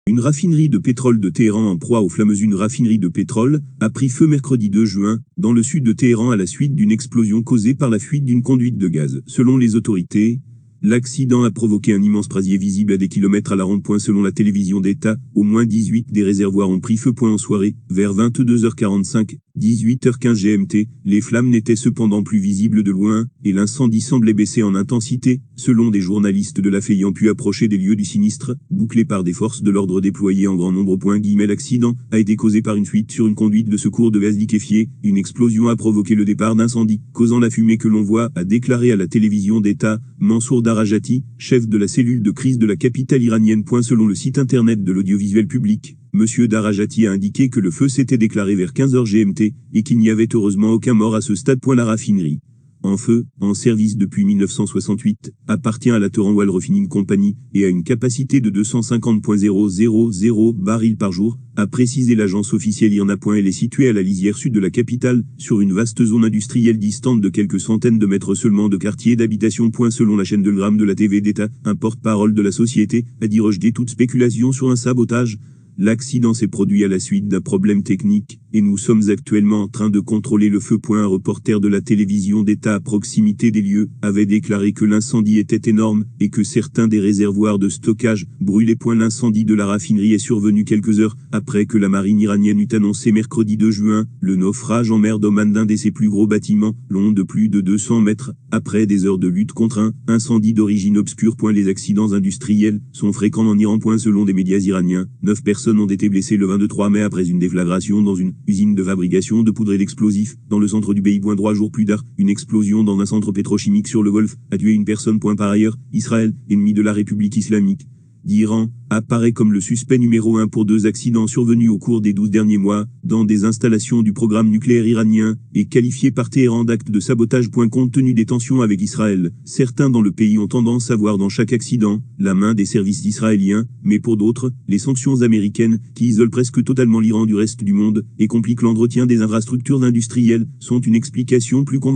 Une raffinerie de pétrole de Téhéran en proie aux flammes. Une raffinerie de pétrole a pris feu mercredi 2 juin, dans le sud de Téhéran à la suite d'une explosion causée par la fuite d'une conduite de gaz. Selon les autorités, l'accident a provoqué un immense brasier visible à des kilomètres à la ronde. Selon la télévision d'État, au moins 18 des réservoirs ont pris feu. En soirée, vers 22h45, 18h15 GMT, les flammes n'étaient cependant plus visibles de loin, et l'incendie semblait baisser en intensité, selon des journalistes de l'AFP ayant pu approcher des lieux du sinistre, bouclés par des forces de l'ordre déployées en grand nombre. L'accident a été causé par une fuite sur une conduite de secours de gaz liquéfié. Une explosion a provoqué le départ d'incendie, causant la fumée que l'on voit, a déclaré à la télévision d'État, Mansour Darajati, chef de la cellule de crise de la capitale iranienne. Selon le site internet de l'audiovisuel public, Monsieur Darajati a indiqué que le feu s'était déclaré vers 15h GMT, et qu'il n'y avait heureusement aucun mort à ce stade. La raffinerie, en feu, en service depuis 1968, appartient à la Tehran Oil Refining Company, et a une capacité de 250,000 barils par jour, a précisé l'agence officielle IRNA. Elle est située à la lisière sud de la capitale, sur une vaste zone industrielle distante de quelques centaines de mètres seulement de quartiers d'habitation. Selon la chaîne de Telegram de la TV d'État, un porte-parole de la société a dit rejeter toute spéculation sur un sabotage. L'accident s'est produit à la suite d'un problème technique, et nous sommes actuellement en train de contrôler le feu. Un reporter de la télévision d'État à proximité des lieux avait déclaré que l'incendie était énorme, et que certains des réservoirs de stockage brûlaient. L'incendie de la raffinerie est survenu quelques heures après que la marine iranienne eut annoncé mercredi 2 juin le naufrage en mer d'Oman d'un de ses plus gros bâtiments, long de plus de 200 mètres, après des heures de lutte contre un incendie d'origine obscure. Les accidents industriels sont fréquents en Iran. Selon des médias iraniens, 9 personnes ont été blessées le 23 mai après une déflagration dans une usine de fabrication de poudre et d'explosifs dans le centre du pays. 3 jours plus tard, une explosion dans un centre pétrochimique sur le Golfe a tué une personne. Par ailleurs, Israël, ennemi de la République islamique d'Iran, apparaît comme le suspect numéro 1 pour 2 accidents survenus au cours des 12 derniers mois, dans des installations du programme nucléaire iranien, et qualifiés par Téhéran d'actes de sabotage. Compte tenu des tensions avec Israël, certains dans le pays ont tendance à voir dans chaque accident la main des services israéliens, mais pour d'autres, les sanctions américaines, qui isolent presque totalement l'Iran du reste du monde, et compliquent l'entretien des infrastructures industrielles, sont une explication plus